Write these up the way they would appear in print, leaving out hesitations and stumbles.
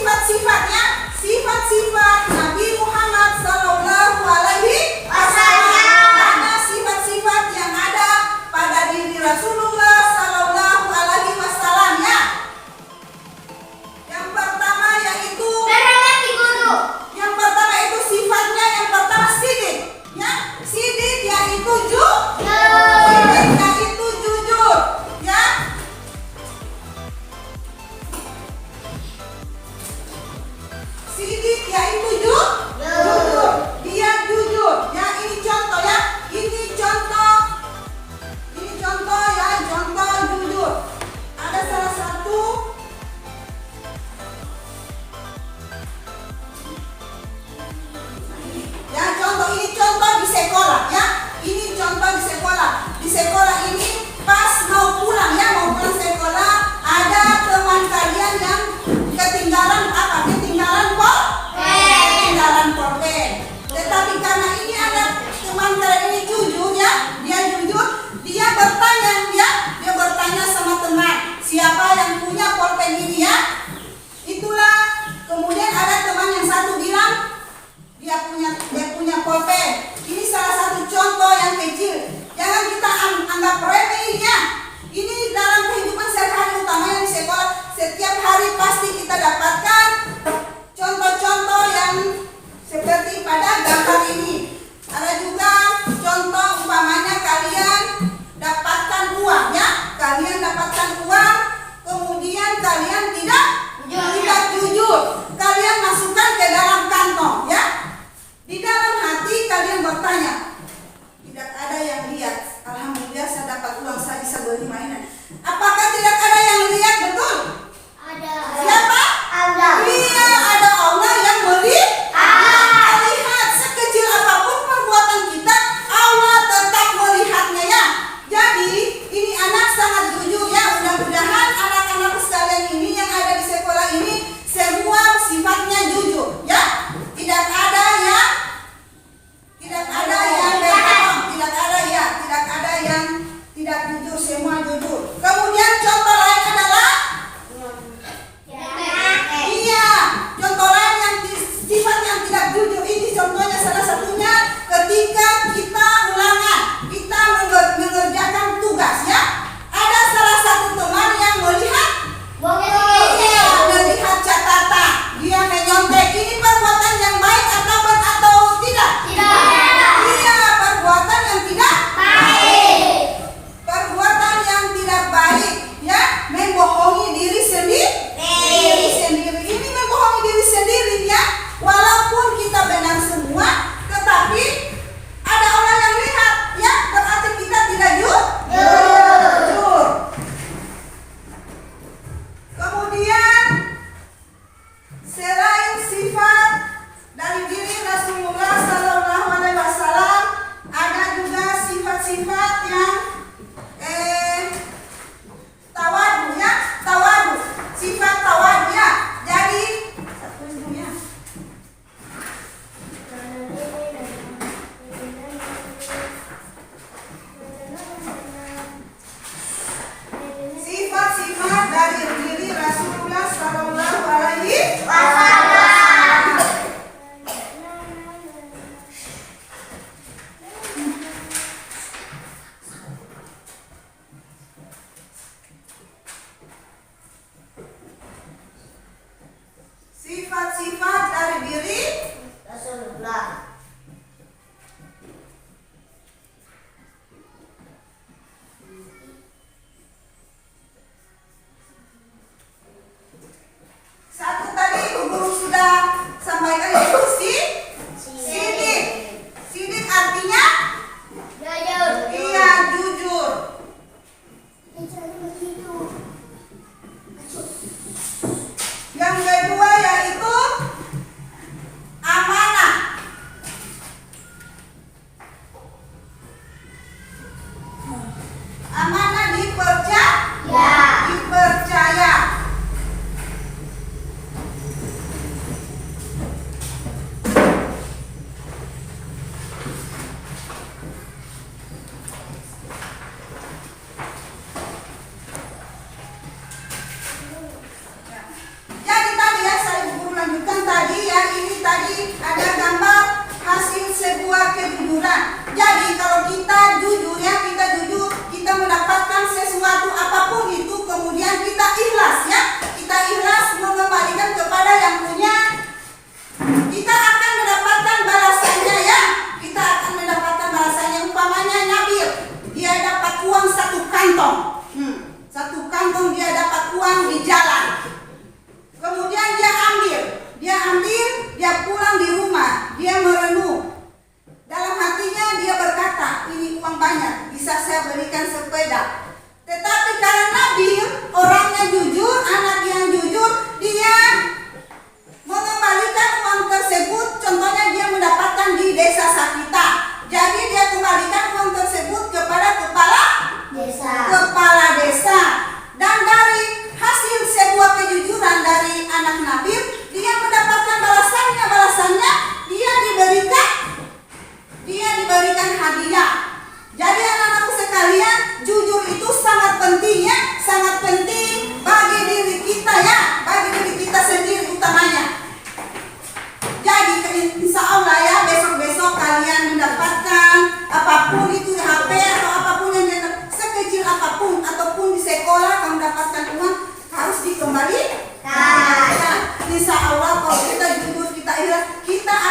sifat-sifatnya, sifat-sifat Nabi Muhammad Sallallahu Alaihi Wasallam. Ada sifat-sifat yang ada pada diri Rasulullah Sallallahu Alaihi Wasallam ya. Yang pertama yaitu yang pertama itu sifatnya yang pertama sidik ya. Sidik yaitu sidik yaitu jujur ya. Sidik yaitu jujur. Dia jujur ya. Ini contoh ya. Ini contoh ya, contoh jujur. Ada salah satu ya, contoh ini contoh di sekolah ya. Ini contoh di sekolah. Di sekolah ini pas mau pulang ya, mau pulang sekolah, ada teman kalian yang ketinggalan apa? Ketinggalan pulpen.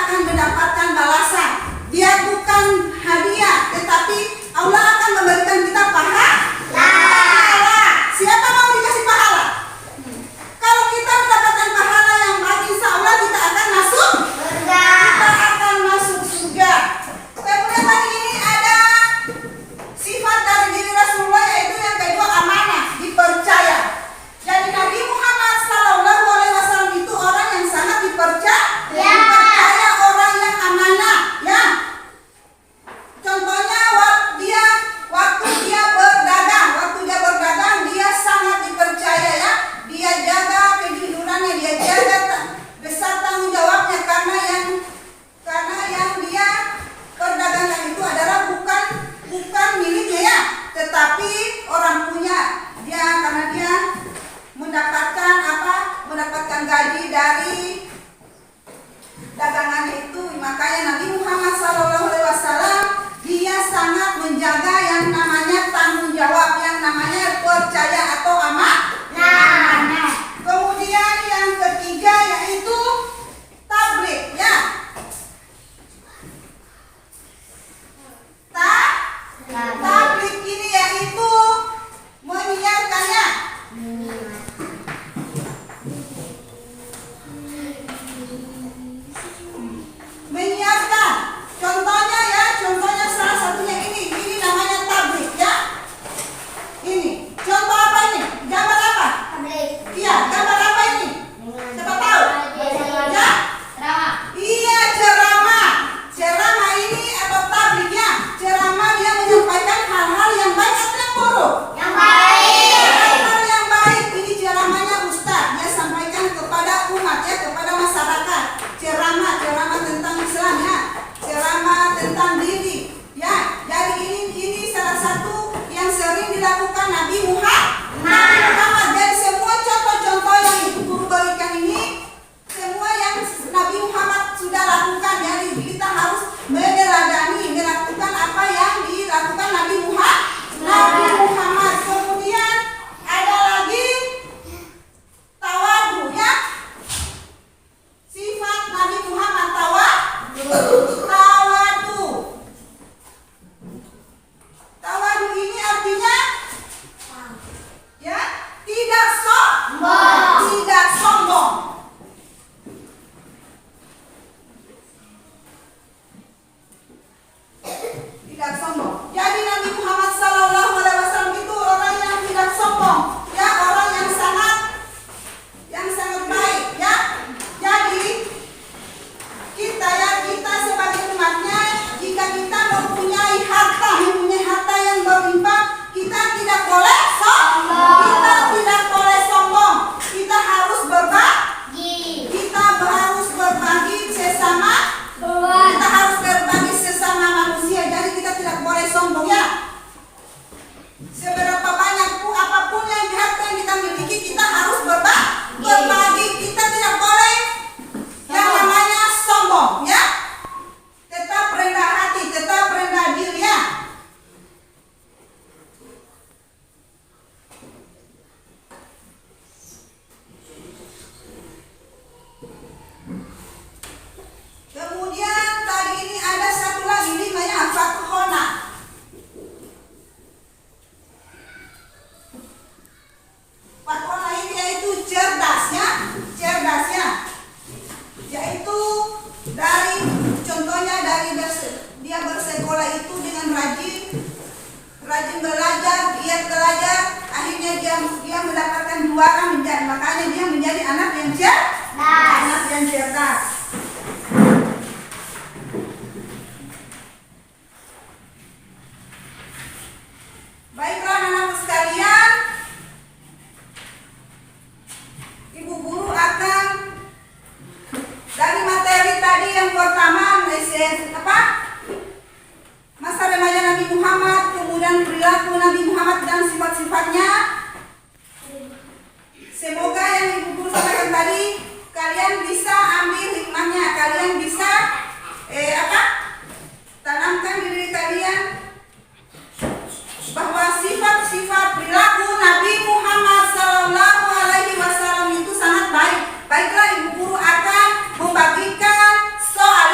akan mendapatkan balasan. Dia bukan hadiah, tetapi Allah akan memberikan kita pahala. Siapa mau dikasih pahala? Kalau kita mendapatkan pahala yang baik, insya Allah kita akan masuk surga. Kita akan masuk surga. Kemudian tadi ini ada sifat dari diri Rasulullah, yaitu yang kedua amanah, dipercaya. Jadi Nabi Muhammad SAW itu orang yang sangat dipercaya, dipercaya, orang yang amanah, ya. Contohnya waktu dia berdagang, dia sangat dipercaya, ya. Dia jaga kejujurannya, dia jaga besar tanggung jawabnya, karena yang dia perdagangan itu adalah bukan miliknya, ya, tetapi orang punya. Karena dia mendapatkan gaji dari dagangannya itu, makanya Nabi Muhammad SAW dia sangat menjaga yang namanya tanggung jawab, yang namanya percaya atau amanah. Kemudian yang ketiga yaitu tabligh, ya. Tabligh ini yaitu menyiarkannya. Menyiarkan. Contohnya salah satunya ini namanya tabligh, ya. Ini contoh apa ini? Gambar apa? Iya, gambar apa ini? Siapa tahu? Ya? Iya, ceramah. Ceramah ini atau tabligh, ya. Ceramah dia menyampaikan hal-hal yang baik atau yang buruk? Yang baik. Hal-hal yang baik. Ini ceramahnya Ustaz. Dia sampaikan kepada umat, ya, kepada masyarakat. Ceramah tentang Islam, ya. Ceramah tentang diri, ya. Jadi ini salah satu yang sering dilakukan Nabi Muhammad. Jadi semua contoh-contoh yang Ibu Guru berikan ini semua yang Nabi Muhammad sudah lakukan. Jadi kita harus meneladani, melakukan apa yang dilakukan Nabi Muhammad. Kemudian ada lagi tawadu, ya. Sifat Nabi Muhammad tawadu ini artinya, ya, tidak sombong. Tidak sombong. Jadi Nabi Muhammad SAW itu orang yang tidak sombong, ya, orang yang sangat baik, ya. Jadi kita sebagai umatnya, jika kita mempunyai harta yang berlimpah, kita tidak boleh sombong. Kita harus berbagi sesama. Kita harus berbagi sesama manusia. Jadi kita tidak boleh sombong, ya. Seberapa banyak apapun yang harta yang kita miliki, kita harus berbagi. Kita tidak boleh yang namanya sombong, ya. Tetap rendah hati, tetap rendah diri, ya. Kemudian tadi ini ada satu lagi namanya fathona. Fathona ini yaitu cerdasnya, yaitu contohnya dari dia bersekolah itu dengan rajin belajar, giat belajar, akhirnya dia mendapatkan juara, makanya dia menjadi anak yang cerdas. Baiklah anak-anak sekalian, Ibu Guru akan dari materi tadi yang pertama, masa remaja Nabi Muhammad, kemudian perilaku Nabi Muhammad dan sifat-sifatnya. Semoga yang Ibu Guru sampaikan tadi kalian bisa ambil hikmahnya, kalian bisa tanamkan di diri kalian bahwa sifat-sifat perilaku Nabi Muhammad SAW itu sangat baik. Baiklah Ibu Guru akan membagikan soal